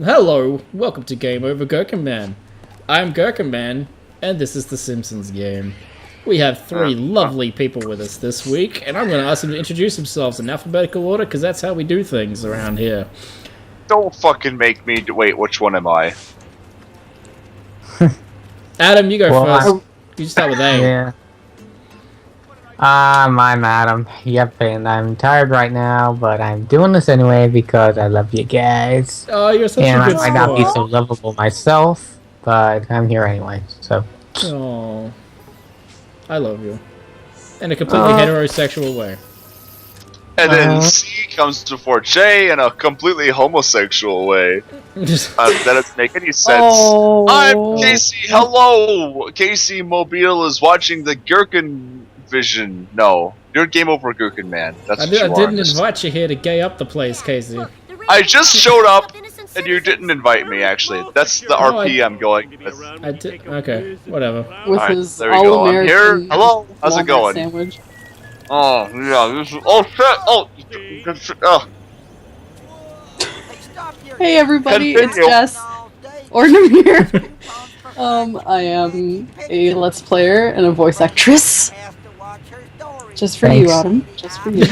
Hello, welcome to Game Over Gerkinman. I'm Gerkinman, and this is the Simpsons game. We have three lovely people with us this week, and I'm going to ask them to introduce themselves in alphabetical order, because that's how we do things around here. Don't fucking make me wait, which one am I? Adam, you go first. You start with A. Yeah. I'm Adam. Yep, and I'm tired right now, but I'm doing this anyway because I love you guys. Oh, you're such and a good I might not be so lovable myself, but I'm here anyway, so. Oh, I love you. In a completely heterosexual way. And then C comes before J in a completely homosexual way. That doesn't make any sense. Oh. I'm Casey. Hello! Casey Mobile is watching the Gherkin Vision. No, you're Game Over Gherkin Man. That's what you I didn't are. invite you here to gay up the place, Casey. I just showed up and you didn't invite me, actually. That's the RP I'm going with. I did. Okay, whatever. With Alright, his there we go. I'm here. all-American Hello? How's it walnut going? sandwich. Oh, yeah, this is. Oh, shit! Oh, Hey everybody, it's Continue. Jess. Or Namir. I am a Let's Player and a voice actress. Just for you, Thanks. Adam. Just for you.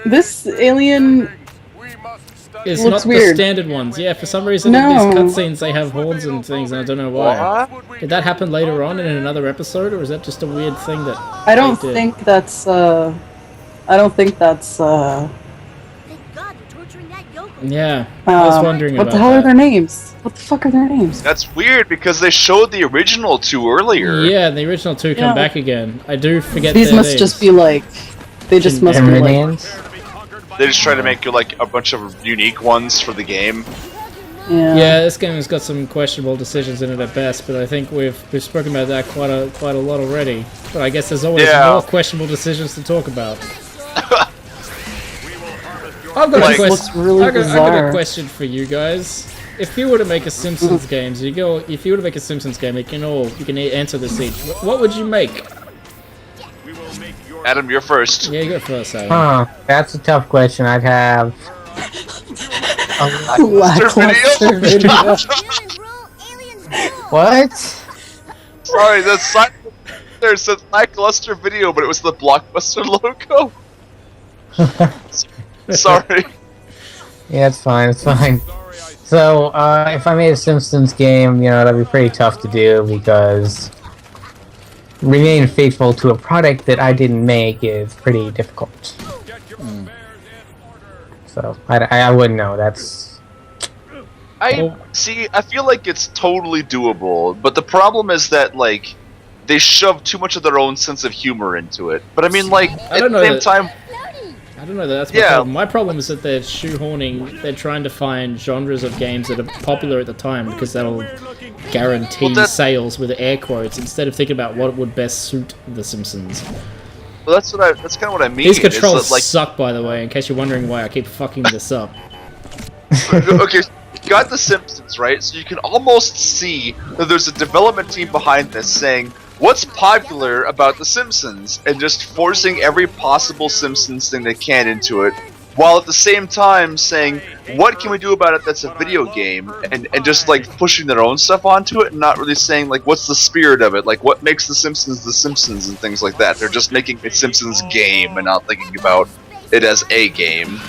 This alien... It's Looks not weird. the standard ones. Yeah, for some reason No. in these cutscenes they have horns and things, and I don't know why. what? Did that happen later on in another episode, or is that just a weird thing that I don't they did? think that's, I don't think that's, Thank God you're torturing that yokel. Yeah, I was wondering what about the hell that. are their names? What the fuck are their names? That's weird because they showed the original two earlier. Yeah, the original two come Yeah. back again. I do forget These their must names. just be like... They just must be like... Meridians? They just try to make like a bunch of unique ones for the game. Yeah, this game has got some questionable decisions in it at best, but I think we've spoken about that quite a lot already. But I guess there's always Yeah. more questionable decisions to talk about. I've got, Like- looks really I've got a bizarre. question for you guys. If you were to make a Simpsons game, if you were to make a Simpsons game, you can answer this each. What would you make? Adam, you're first. Yeah, you go first, Adam. Huh, that's a tough question. I'd have... Lackluster video. Aliens rule, aliens rule. What? Sorry, there's a lackluster video, but it was the Blockbuster logo. Sorry. Yeah, it's fine, it's fine. So, if I made a Simpsons game, you know, that'd be pretty tough to do because remain faithful to a product that I didn't make is pretty difficult. So, I wouldn't know, that's... I feel like it's totally doable, but the problem is that like they shove too much of their own sense of humor into it. But I mean, like at don't know the same that- time, I don't know that that's my Yeah. problem. My problem is that they're shoehorning, they're trying to find genres of games that are popular at the time because that'll guarantee Well, that- sales with air quotes instead of thinking about what would best suit The Simpsons. well, that's kind of what I mean. These is controls that, like, suck, by the way, in case you're wondering why I keep fucking this up. okay, you got The Simpsons, right? So you can almost see that there's a development team behind this saying, what's popular about The Simpsons? And just forcing every possible Simpsons thing they can into it, while at the same time saying, what can we do about it that's a video game? And just like pushing their own stuff onto it and not really saying like, what's the spirit of it? Like, what makes The Simpsons and things like that. They're just making a Simpsons game and not thinking about it as a game.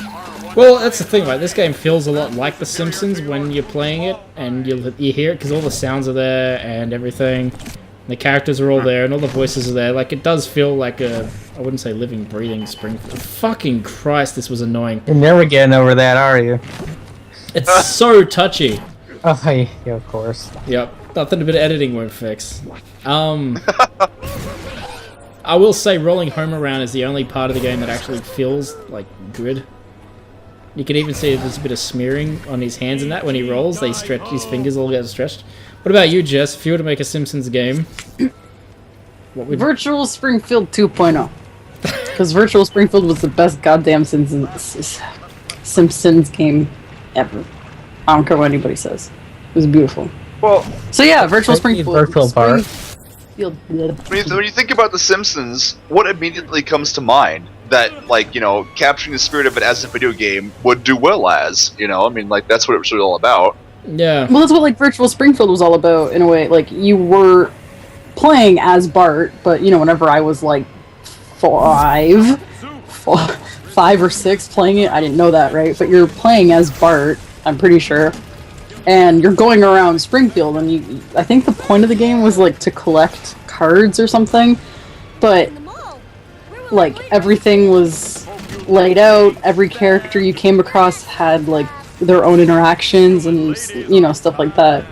Well, that's the thing, right? This game feels a lot like The Simpsons when you're playing it, and you hear it because all the sounds are there and everything. The characters are all there, and all the voices are there. Like, it does feel like a... I wouldn't say living, breathing Springfield. Fucking Christ, this was annoying. You're never getting over that, are you? It's so touchy. Oh, yeah, of course. Yep, nothing a bit of editing won't fix. I will say rolling home around is the only part of the game that actually feels, like, good. You can even see there's a bit of smearing on his hands and that. When he rolls, they stretch, his fingers all get stretched. What about you, Jess? If you were to make a Simpsons game, what would... Virtual Springfield 2.0. Because Virtual Springfield was the best goddamn Simpsons game ever. I don't care what anybody says. It was beautiful. Well, So yeah, Virtual Springfield. Virtual Bar. Springfield. when you think about The Simpsons, what immediately comes to mind? that, like, you know, capturing the spirit of it as a video game would do well as, you know? I mean, like, that's what it was really all about. Yeah. Well, that's what like Virtual Springfield was all about in a way. Like you were playing as Bart, but you know, whenever I was like 5 or 6 playing it, I didn't know that, right? But you're playing as Bart, I'm pretty sure, and you're going around Springfield, and I think the point of the game was like to collect cards or something, but like everything was laid out. Every character you came across had like their own interactions and, you know, stuff like that.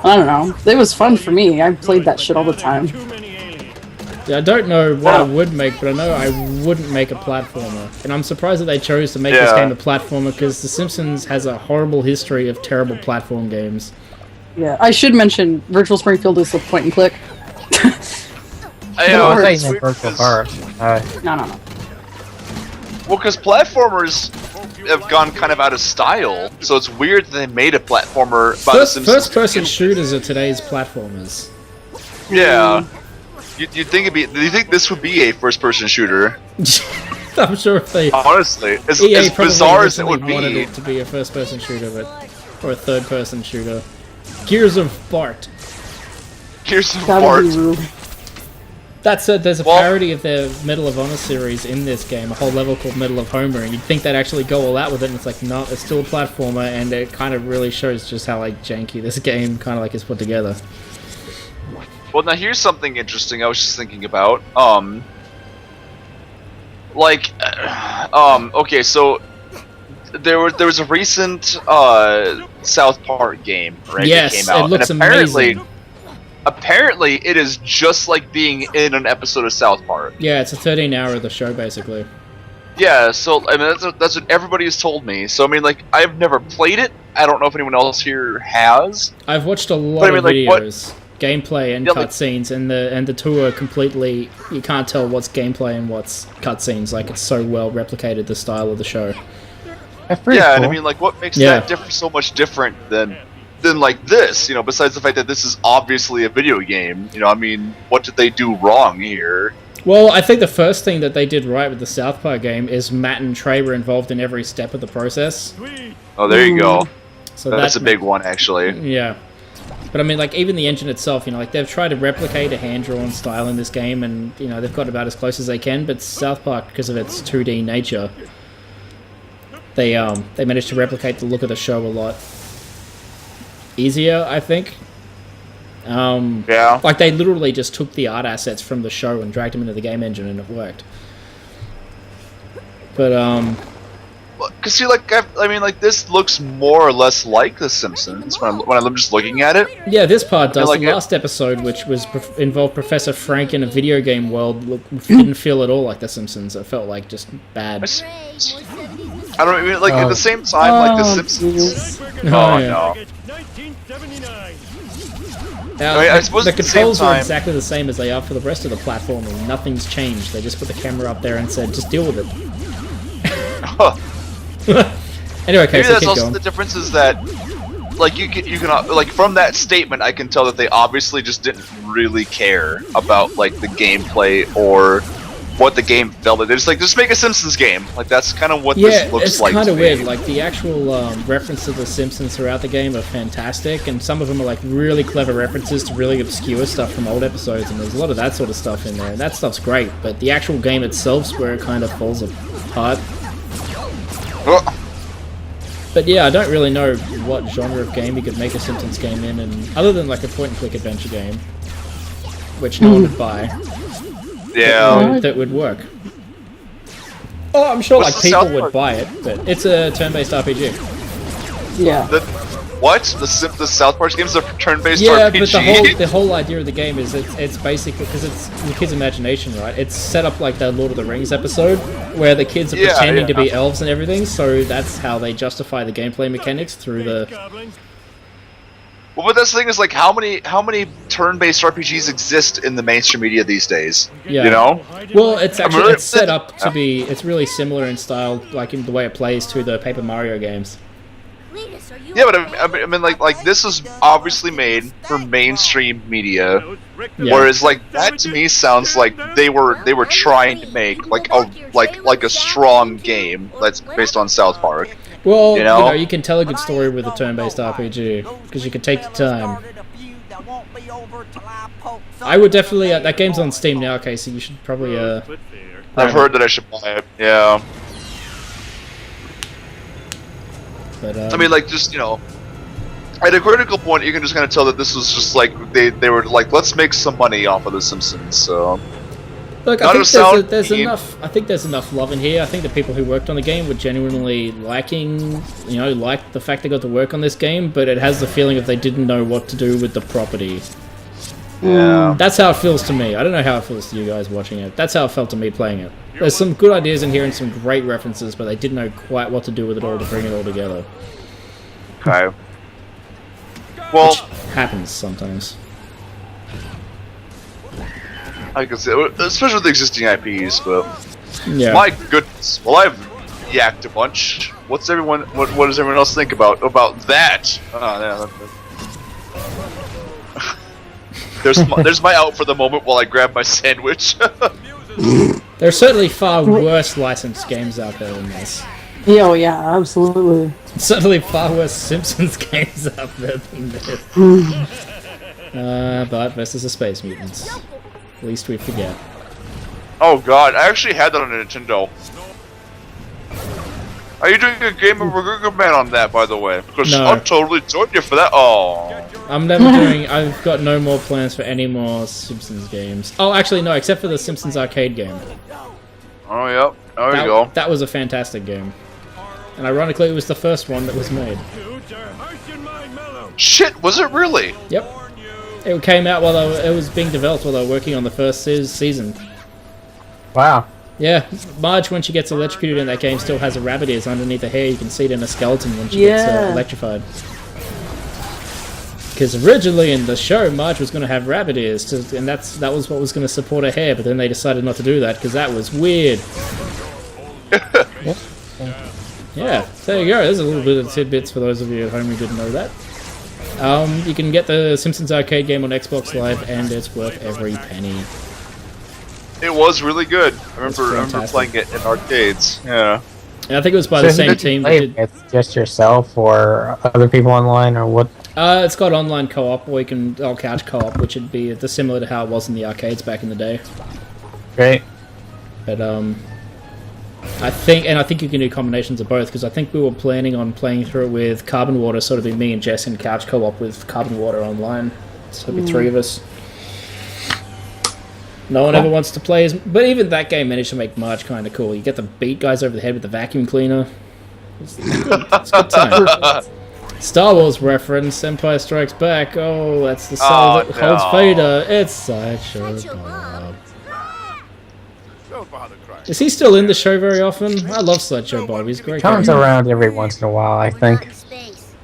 I don't know. It was fun for me. I played that shit all the time. Yeah, I don't know what I would make, but I know I wouldn't make a platformer. And I'm surprised that they chose to make this game a platformer, because The Simpsons has a horrible history of terrible platform games. Yeah, I should mention Virtual Springfield is a point and click. I know, I it's thought you meant weird Virtual 'cause- Bart. No. Well, because platformers have gone kind of out of style, so it's weird that they made a platformer about the Simpsons. First-person shooters are today's platformers. Yeah. You'd think it'd be. Do you think this would be a first-person shooter? I'm sure if they... Honestly, as EA probably bizarre as it originally would wanted be. it to be a first-person shooter, or a third-person shooter. Gears of Bart. Here's some That would be parts. rude. There's a Well- parody of the Medal of Honor series in this game, a whole level called Medal of Homer, and you'd think they'd actually go all out with it, and it's like, no, it's still a platformer, and it kind of really shows just how, like, janky this game kind of, like, is put together. Well, now here's something interesting I was just thinking about. Okay, so there was a recent South Park game, right? Yes, that came out, it looks and apparently, amazing. apparently, it is just like being in an episode of South Park. Yeah, it's a 13-hour of the show, basically. Yeah, so I mean that's what everybody has told me. So I mean, like, I've never played it. I don't know if anyone else here has. I've watched a lot But I mean, of like, what- videos, gameplay and Yeah, like- cutscenes, and the two are completely... You can't tell what's gameplay and what's cutscenes. Like, it's so well replicated, the style of the show. That's pretty Yeah, cool. and I mean, like, what makes Yeah. that so much different than like this? You know, besides the fact that this is obviously a video game. You know, I mean, what did they do wrong here? Well, I think the first thing that they did right with the South Park game is Matt and Trey were involved in every step of the process. Oh, there you go. So That's a that- big one, actually. Yeah. But I mean, like, even the engine itself, you know, like, they've tried to replicate a hand-drawn style in this game, and, you know, they've got about as close as they can, but South Park, because of its 2D nature, they managed to replicate the look of the show a lot easier, I think. Yeah. Like, they literally just took the art assets from the show and dragged them into the game engine, and it worked. But, Cause see, like, I mean, like, this looks more or less like The Simpsons when I'm just looking at it. yeah, this part does. like The it- last episode, which was involved Professor Frank in a video game world, didn't feel at all like The Simpsons. It felt like just bad. I don't mean, like, at the same time, like The Simpsons. Oh, Oh yeah. no. Now, I mean, I suppose the at the same controls are time- exactly the same as they are for the rest of the platforming. Nothing's changed. They just put the camera up there and said, just deal with it. Anyway, okay, Maybe so that's keep also going. the difference is that, like, you can like, from that statement, I can tell that they obviously just didn't really care about, like, the gameplay or what the game felt like. They're just like, just make a Simpsons game. Like, that's kind of what Yeah, this looks it's like. kind to of me. weird. Like, the actual reference to The Simpsons throughout the game are fantastic, and some of them are, like, really clever references to really obscure stuff from old episodes, and there's a lot of that sort of stuff in there. And that stuff's great, but the actual game itself's where it kind of falls apart. Ugh. But yeah, I don't really know what genre of game you could make a Simpsons game in, and other than, like, a point-and-click adventure game, which no one would buy, Yeah. that would work. Oh, I'm sure, What's like, the people South would Park? buy it, but it's a turn-based RPG. Yeah. What? The South Park game's a turn-based Yeah, RPG? but the whole idea of the game is it's basically, because it's the kids' imagination, right? It's set up like that Lord of the Rings episode where the kids are Yeah, pretending to yeah. be elves and everything, so that's how they justify the gameplay mechanics through the... Well, but that's the thing is, like, how many turn-based RPGs exist in the mainstream media these days? Yeah. You know? Well, it's actually really- it's set up to be, it's really similar in style, like in the way it plays to the Paper Mario games. Lead us, Yeah, but I mean, like this is obviously made for mainstream media, Yeah. whereas like that to me sounds like they were trying to make like a strong game that's based on South Park. Well, You know? you can tell a good story with a turn-based RPG because you can take your time. I would definitely. That game's on Steam now, Casey. You should probably. I've heard that I should buy it. Yeah. But, I mean, like, just, at a critical point, you can just kind of tell that this was just like, they were like, let's make some money off of The Simpsons, so. look, not I a think sound there's team. enough. I think there's enough love in here. I think the people who worked on the game were genuinely liking, like the fact they got to work on this game. But it has the feeling if they didn't know what to do with the property. Yeah. That's how it feels to me. I don't know how it feels to you guys watching it. That's how it felt to me playing it. There's some good ideas in here and some great references, but they didn't know quite what to do with it all to bring it all together. Okay. Well, Which happens sometimes. I can say, especially with the existing IPs, but Yeah. my goodness. Well, I've yacked a bunch. What does everyone else think about that? Oh, yeah. There's my out for the moment while I grab my sandwich. There are certainly far worse licensed games out there than this. Yeah, oh yeah, absolutely. Certainly far worse Simpsons games out there than this. But versus the Space Mutants. Least we forget. Oh god, I actually had that on a Nintendo. Are you doing a game of Gerkinman on that, by the way? Because No. I'll totally join you for that. Oh. I'm never doing. I've got no more plans for any more Simpsons games. Oh, actually, no, except for the Simpsons arcade game. Oh, yep. There you go. That was a fantastic game. And ironically, it was the first one that was made. Shit, was it really? Yep. It came out while it was being developed while they were working on the first season. Wow. Yeah, Marge, when she gets electrocuted in that game, still has a rabbit ears underneath her hair. You can see it in a skeleton when she gets Yeah. electrified. Because originally in the show, Marge was going to have rabbit ears, and that was what was going to support her hair, but then they decided not to do that because that was weird. Yeah, there you go. There's a little bit of tidbits for those of you at home who didn't know that. You can get the Simpsons arcade game on Xbox Live, and it's worth every penny. It was really good. I remember fantastic. playing it in arcades. Yeah. And I think it was by the So who same did you team that play did... with? Just yourself or other people online, or what? It's got online co-op, or you can couch co-op, which would be similar to how it was in the arcades back in the day. Great. But I think you can do combinations of both, because I think we were planning on playing through it with Carbon Water, sort of be me and Jess in couch co-op with Carbon Water online. So it'd be three of us. No one ever wants to play as... But even that game managed to make Marge kind of cool. You get the beat guys over the head with the vacuum cleaner. It's good time. Star Wars reference, Empire Strikes Back. Oh, that's the soul that holds Vader. It's Sideshow Bob. Is he still in the show very often? I love Sideshow Bob. He's a great. Comes character. around every once in a while, I think.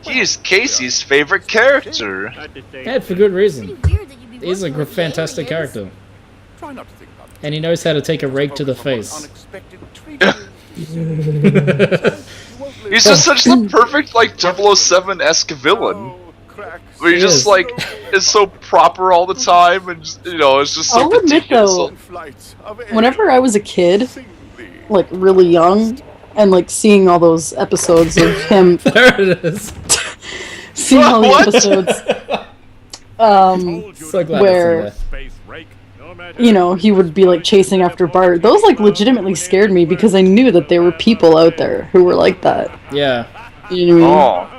He's Casey's favorite character. Yeah, for good reason. He's a fantastic character. And he knows how to take a rake to the face. He's just such the perfect, like, 007-esque villain. Where he just, like, is so proper all the time, and, just, it's just so I'll admit though, whenever I was a kid, like really young, and like seeing all those episodes of him, There it is. seeing all the What? episodes, So glad where it's in there. he would be like chasing after Bart. Those like legitimately scared me because I knew that there were people out there who were like that. Yeah. You know what I mean? Oh.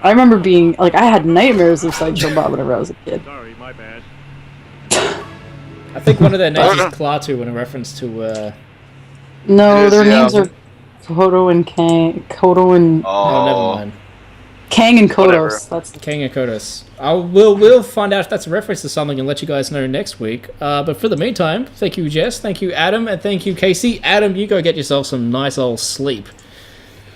I remember being like, I had nightmares of Sideshow Bob whenever I was a kid. Sorry, my bad. I think one of their names is Klaatu in a reference to, No, It is, their yeah. names are Kodo and Kang. Kodo and oh, never mind. Kang and Whatever. Kodos. That's King and Kodos. We'll find out if that's a reference to something and let you guys know next week. But for the meantime, thank you, Jess, thank you, Adam, and thank you, Casey. Adam, you go get yourself some nice old sleep.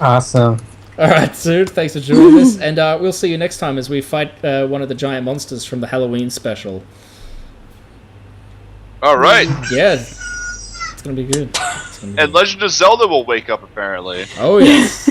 Awesome. Alright, dude, thanks for joining us, and we'll see you next time as we fight one of the giant monsters from the Halloween special. Alright. Yeah, it's gonna be good. It's gonna be And good. Legend of Zelda will wake up, apparently. Oh, yes.